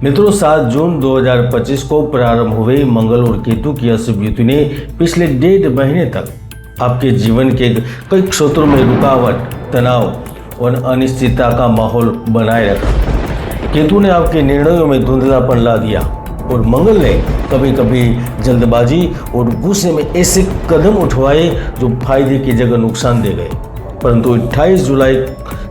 मित्रों 7 जून 2025 को प्रारंभ हुए मंगल और केतु की अशुभ युति ने पिछले 1.5 महीने तक आपके जीवन के कई क्षेत्रों में रुकावट, तनाव और अनिश्चितता का माहौल बनाए रखा। केतु ने आपके निर्णयों में धुंधलापन ला दिया और मंगल ने कभी कभी जल्दबाजी और गुस्से में ऐसे कदम उठवाए जो फायदे की जगह नुकसान दे गए। परंतु 28 जुलाई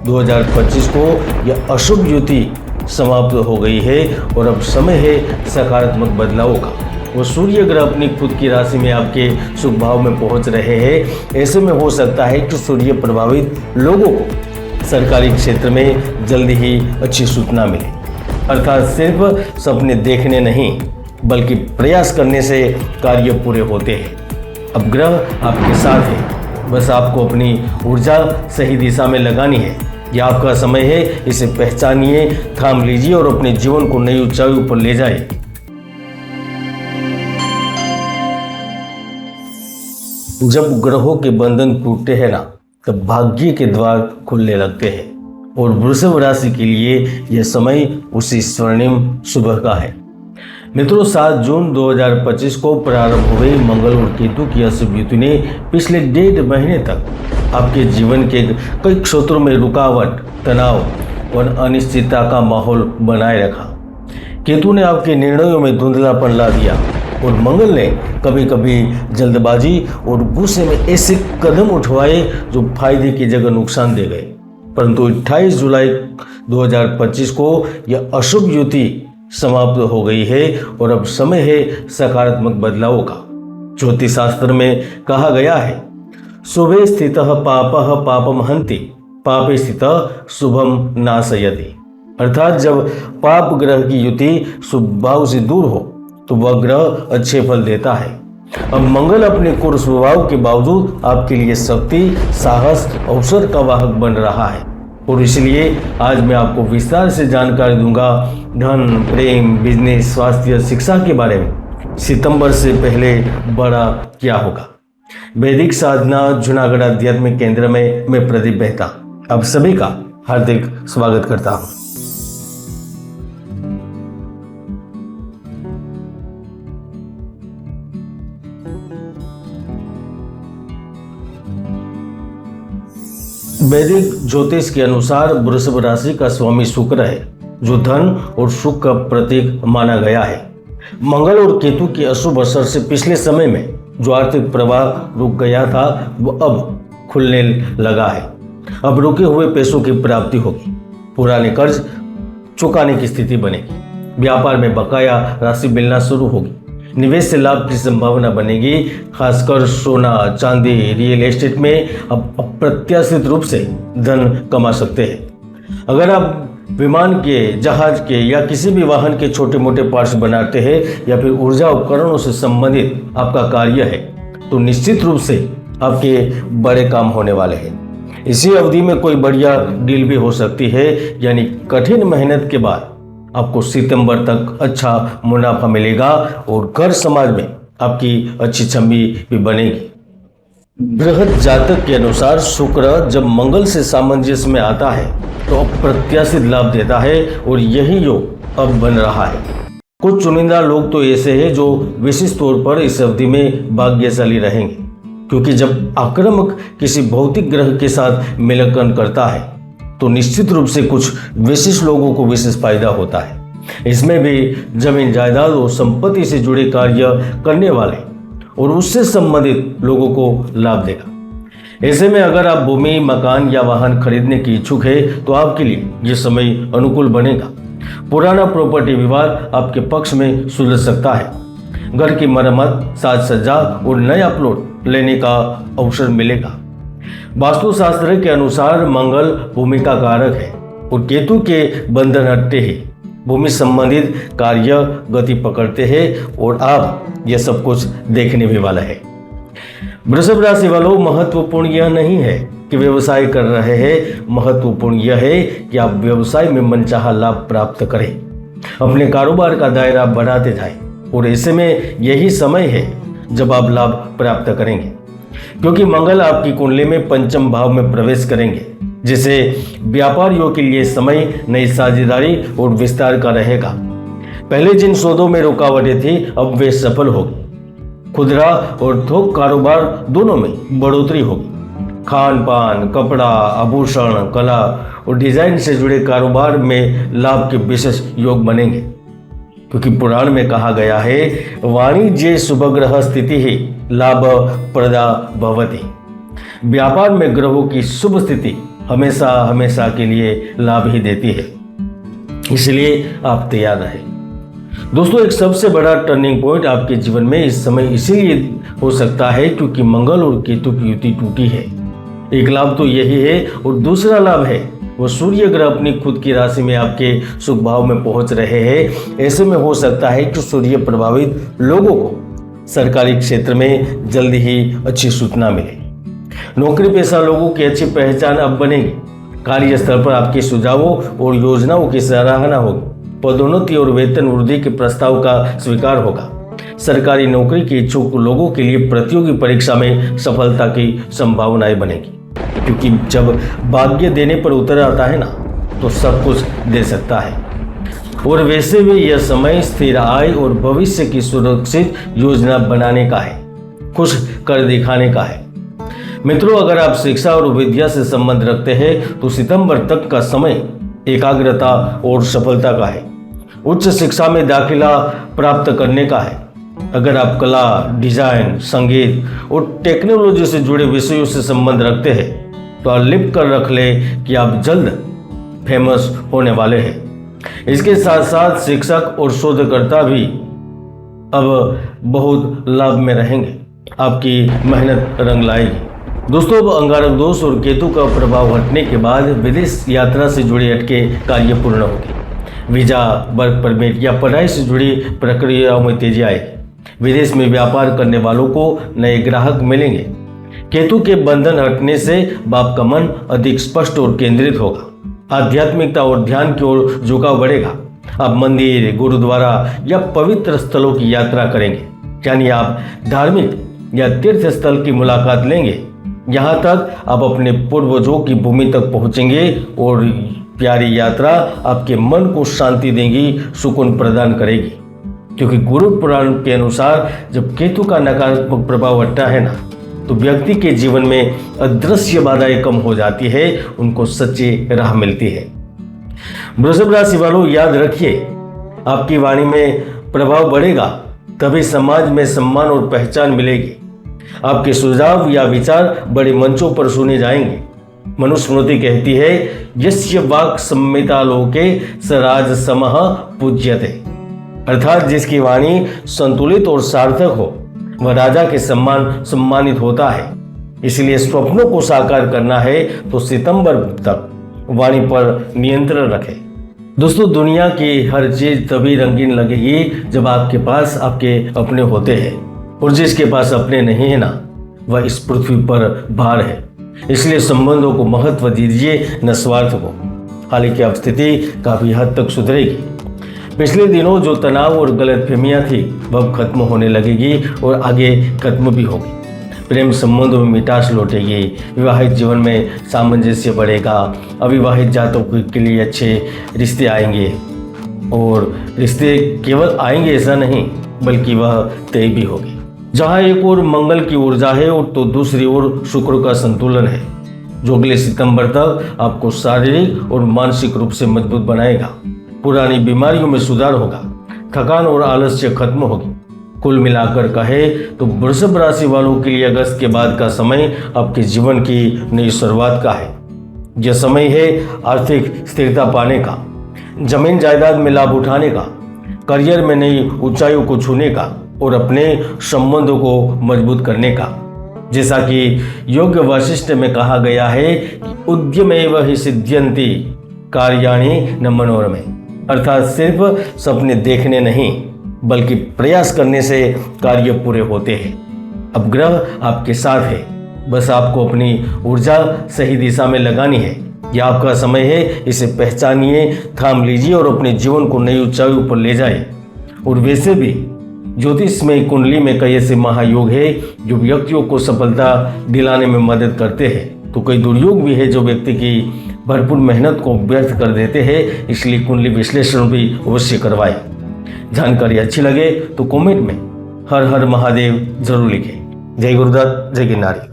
2025 को यह अशुभ युति समाप्त हो गई है और अब समय है सकारात्मक बदलावों का। वो सूर्य ग्रह अपनी खुद की राशि में आपके शुभ भाव में पहुंच रहे हैं। ऐसे में हो सकता है कि सूर्य प्रभावित लोगों को सरकारी क्षेत्र में जल्दी ही अच्छी सूचना मिले, अर्थात सिर्फ सपने देखने नहीं बल्कि प्रयास करने से कार्य पूरे होते हैं। अब ग्रह आपके साथ है, बस आपको अपनी ऊर्जा सही दिशा में लगानी है। यह आपका समय है, इसे पहचानिए, थाम लीजिए और अपने जीवन को नई ऊंचाइयों पर ले जाइए। जब ग्रहों के बंधन टूटते हैं ना, तब भाग्य के द्वार खुलने लगते हैं और वृषभ राशि के लिए यह समय उसी स्वर्णिम सुबह का है। मित्रों 7 जून 2025 को प्रारंभ हुए मंगल और केतु की अशुभ युति ने पिछले 1.5 महीने तक आपके जीवन के कई क्षेत्रों में रुकावट, तनाव और अनिश्चितता का माहौल बनाए रखा। केतु ने आपके निर्णयों में धुंधलापन ला दिया और मंगल ने कभी कभी जल्दबाजी और गुस्से में ऐसे कदम उठवाए जो फायदे की जगह नुकसान दे गए। परंतु 28 जुलाई 2025 को यह अशुभ युति समाप्त हो गई है और अब समय है सकारात्मक बदलावों का। ज्योतिष शास्त्र में कहा गया है, शुभे स्थितः पापः पापम हन्ति, पापे स्थितः शुभम नाशयति। अर्थात जब पाप ग्रह की युति शुभ भाव से दूर हो तो वह ग्रह अच्छे फल देता है। अब मंगल अपने क्रूर स्वभाव के बावजूद आपके लिए शक्ति, साहस, अवसर का वाहक बन रहा है और इसलिए आज मैं आपको विस्तार से जानकारी दूंगा धन, प्रेम, बिजनेस, स्वास्थ्य, शिक्षा के बारे में। सितंबर से पहले बड़ा क्या होगा। वैदिक साधना जूनागढ़ आध्यात्मिक केंद्र में मैं प्रदीप मेहता आप सभी का हार्दिक स्वागत करता हूं। वैदिक ज्योतिष के अनुसार वृषभ राशि का स्वामी शुक्र है, जो धन और सुख का प्रतीक माना गया है। मंगल और केतु के अशुभ असर से पिछले समय में जो आर्थिक प्रवाह रुक गया था वो अब खुलने लगा है। अब रुके हुए पैसों की प्राप्ति होगी, पुराने कर्ज चुकाने की स्थिति बनेगी, व्यापार में बकाया राशि मिलना शुरू होगी, निवेश से लाभ की संभावना बनेगी। खासकर सोना, चांदी, रियल एस्टेट में अब अप्रत्याशित रूप से धन कमा सकते हैं। अगर आप विमान के, जहाज के या किसी भी वाहन के छोटे मोटे पार्ट्स बनाते हैं या फिर ऊर्जा उपकरणों से संबंधित आपका कार्य है तो निश्चित रूप से आपके बड़े काम होने वाले हैं। इसी अवधि में कोई बढ़िया डील भी हो सकती है, यानी कठिन मेहनत के बाद आपको सितंबर तक अच्छा मुनाफा मिलेगा और घर समाज में आपकी अच्छी छवि भी बनेगी। बृहद जातक के अनुसार शुक्र जब मंगल से सामंजस्य में आता है तो अप्रत्याशित लाभ देता है और यही योग अब बन रहा है। कुछ चुनिंदा लोग तो ऐसे हैं जो विशेष तौर पर इस अवधि में भाग्यशाली रहेंगे, क्योंकि जब आक्रामक किसी भौतिक ग्रह के साथ मिलकन करता है तो निश्चित रूप से कुछ विशेष लोगों को विशेष फायदा होता है। इसमें भी जमीन, जायदाद और संपत्ति से जुड़े कार्य करने वाले और उससे संबंधित लोगों को लाभ देगा। ऐसे में अगर आप भूमि, मकान या वाहन खरीदने की इच्छुक है तो आपके लिए यह समय अनुकूल बनेगा। पुराना प्रॉपर्टी विवाद आपके पक्ष में सुलझ सकता है। घर की मरम्मत, साज सज्जा और नया प्लॉट लेने का अवसर मिलेगा। वास्तुशास्त्र के अनुसार मंगल भूमि का कारक है और केतु के बंधन हटते हैं, भूमि संबंधित कार्य गति पकड़ते हैं और आप यह सब कुछ देखने भी वाला है। वृषभ राशि वालों, महत्वपूर्ण यह नहीं है कि व्यवसाय कर रहे हैं, महत्वपूर्ण यह है कि आप व्यवसाय में मनचाहा लाभ प्राप्त करें, अपने कारोबार का दायरा बढ़ाते जाएं और ऐसे में यही समय है जब आप लाभ प्राप्त करेंगे, क्योंकि मंगल आपकी कुंडली में पंचम भाव में प्रवेश करेंगे, जिसे व्यापारियों के लिए समय नई साझेदारी और विस्तार का रहेगा। पहले जिन सौदों में रुकावटें थी अब वे सफल होगी। खुदरा और थोक कारोबार दोनों में बढ़ोतरी होगी। खान पान, कपड़ा, आभूषण, कला और डिजाइन से जुड़े कारोबार में लाभ के विशेष योग बनेंगे, क्योंकि पुराण में कहा गया है वाणिज्य शुभग्रह स्थिति ही लाभ प्रदा भवति। व्यापार में ग्रहों की शुभ स्थिति हमेशा हमेशा के लिए लाभ ही देती है, इसलिए आप तैयार रहें। दोस्तों, एक सबसे बड़ा टर्निंग पॉइंट आपके जीवन में इस समय इसीलिए हो सकता है क्योंकि मंगल और केतु की युति टूटी है। एक लाभ तो यही है और दूसरा लाभ है वो सूर्य ग्रह अपनी खुद की राशि में आपके सुख भाव में पहुंच रहे हैं। ऐसे में हो सकता है कि सूर्य प्रभावित लोगों को सरकारी क्षेत्र में जल्दी ही अच्छी सूचना मिले। नौकरी पेशा लोगों की अच्छी पहचान अब बनेगी। कार्यस्थल पर आपके सुझावों और योजनाओं की सराहना होगी। पदोन्नति और वेतन वृद्धि के प्रस्ताव का स्वीकार होगा। सरकारी नौकरी के इच्छुक लोगों के लिए प्रतियोगी परीक्षा में सफलता की संभावनाएं बनेगी, क्योंकि जब भाग्य देने पर उतर आता है ना तो सब कुछ दे सकता है। और वैसे भी यह समय स्थिर आय और भविष्य की सुरक्षित योजना बनाने का है, कुछ कर दिखाने का है। मित्रों, अगर आप शिक्षा और विद्या से संबंध रखते हैं तो सितंबर तक का समय एकाग्रता और सफलता का है। उच्च शिक्षा में दाखिला प्राप्त करने का है। अगर आप कला, डिजाइन, संगीत और टेक्नोलॉजी से जुड़े विषयों से संबंध रखते हैं तो लिख कर रख ले कि आप जल्द फेमस होने वाले हैं। इसके साथ साथ शिक्षक और शोधकर्ता भी अब बहुत लाभ में रहेंगे। आपकी मेहनत रंग लाएगी। दोस्तों, अब अंगारक दोष और केतु का प्रभाव हटने के बाद विदेश यात्रा से जुड़े अटके कार्य पूर्ण होंगे। वीजा, वर्क परमिट या पढ़ाई से जुड़ी प्रक्रियाओं में तेजी आएगी। विदेश में व्यापार करने वालों को नए ग्राहक मिलेंगे। केतु के बंधन हटने से आपका मन अधिक स्पष्ट और केंद्रित होगा। आध्यात्मिकता और ध्यान की ओर झुकाव बढ़ेगा। आप मंदिर, गुरुद्वारा या पवित्र स्थलों की यात्रा करेंगे, यानी आप धार्मिक या तीर्थ स्थल की मुलाकात लेंगे। यहाँ तक आप अपने पूर्वजों की भूमि तक पहुँचेंगे और प्यारी यात्रा आपके मन को शांति देगी, सुकून प्रदान करेगी। क्योंकि गुरु पुराण के अनुसार जब केतु का नकारात्मक प्रभाव हटता है ना तो व्यक्ति के जीवन में अदृश्य बाधाएं कम हो जाती है, उनको सच्ची राह मिलती है। वृषभ राशि वालों, याद रखिए, आपकी वाणी में प्रभाव बढ़ेगा तभी समाज में सम्मान और पहचान मिलेगी। आपके सुझाव या विचार बड़े मंचों पर सुने जाएंगे। मनुस्मृति कहती है यस्य वाक् संहिता लोके स राज समः पूज्यते, अर्थात जिसकी वाणी संतुलित और सार्थक हो वह राजा के समान सम्मानित होता है। इसलिए स्वप्नों को साकार करना है तो सितंबर तक वाणी पर नियंत्रण रखें। दोस्तों, दुनिया की हर चीज तभी रंगीन लगेगी जब आपके पास आपके अपने होते हैं, और जिसके पास अपने नहीं है ना वह इस पृथ्वी पर भार है। इसलिए संबंधों को महत्व दीजिए, न स्वार्थ को। हालांकि अब स्थिति काफी हद तक सुधरेगी। पिछले दिनों जो तनाव और गलतफहमियां थी वह खत्म होने लगेगी और आगे खत्म भी होगी। प्रेम संबंधों में मिठास लौटेगी। विवाहित जीवन में सामंजस्य बढ़ेगा। अविवाहित जातकों के लिए अच्छे रिश्ते आएंगे, और रिश्ते केवल आएंगे ऐसा नहीं बल्कि वह तय भी होगी। जहां एक ओर मंगल की ऊर्जा है और तो दूसरी ओर शुक्र का संतुलन है, जो अगले सितंबर तक आपको शारीरिक और मानसिक रूप से मजबूत बनाएगा। पुरानी बीमारियों में सुधार होगा। थकान और आलस्य खत्म होगी। कुल मिलाकर कहे तो वृषभ राशि वालों के लिए अगस्त के बाद का समय आपके जीवन की नई शुरुआत का है। यह समय है आर्थिक स्थिरता पाने का, जमीन जायदाद में लाभ उठाने का, करियर में नई ऊंचाइयों को छूने का और अपने संबंधों को मजबूत करने का। जैसा कि योग वशिष्ठ में कहा गया है, उद्यमेव हि सिद्ध्यन्ति कार्याणि न मनोरमे, अर्थात सिर्फ सपने देखने नहीं बल्कि प्रयास करने से कार्य पूरे होते हैं। अब ग्रह आपके साथ है, बस आपको अपनी ऊर्जा सही दिशा में लगानी है। यह आपका समय है, इसे पहचानिए, थाम लीजिए और अपने जीवन को नई ऊंचाइयों पर ले जाए। और वैसे भी ज्योतिष में कुंडली में कई ऐसे महायोग है जो व्यक्तियों को सफलता दिलाने में मदद करते हैं, तो कई दुर्योग भी है जो व्यक्ति की भरपूर मेहनत को व्यर्थ कर देते हैं। इसलिए कुंडली विश्लेषण भी अवश्य करवाएं। जानकारी अच्छी लगे तो कमेंट में हर हर महादेव जरूर लिखें। जय गुरुदत्त, जय गिरनारी।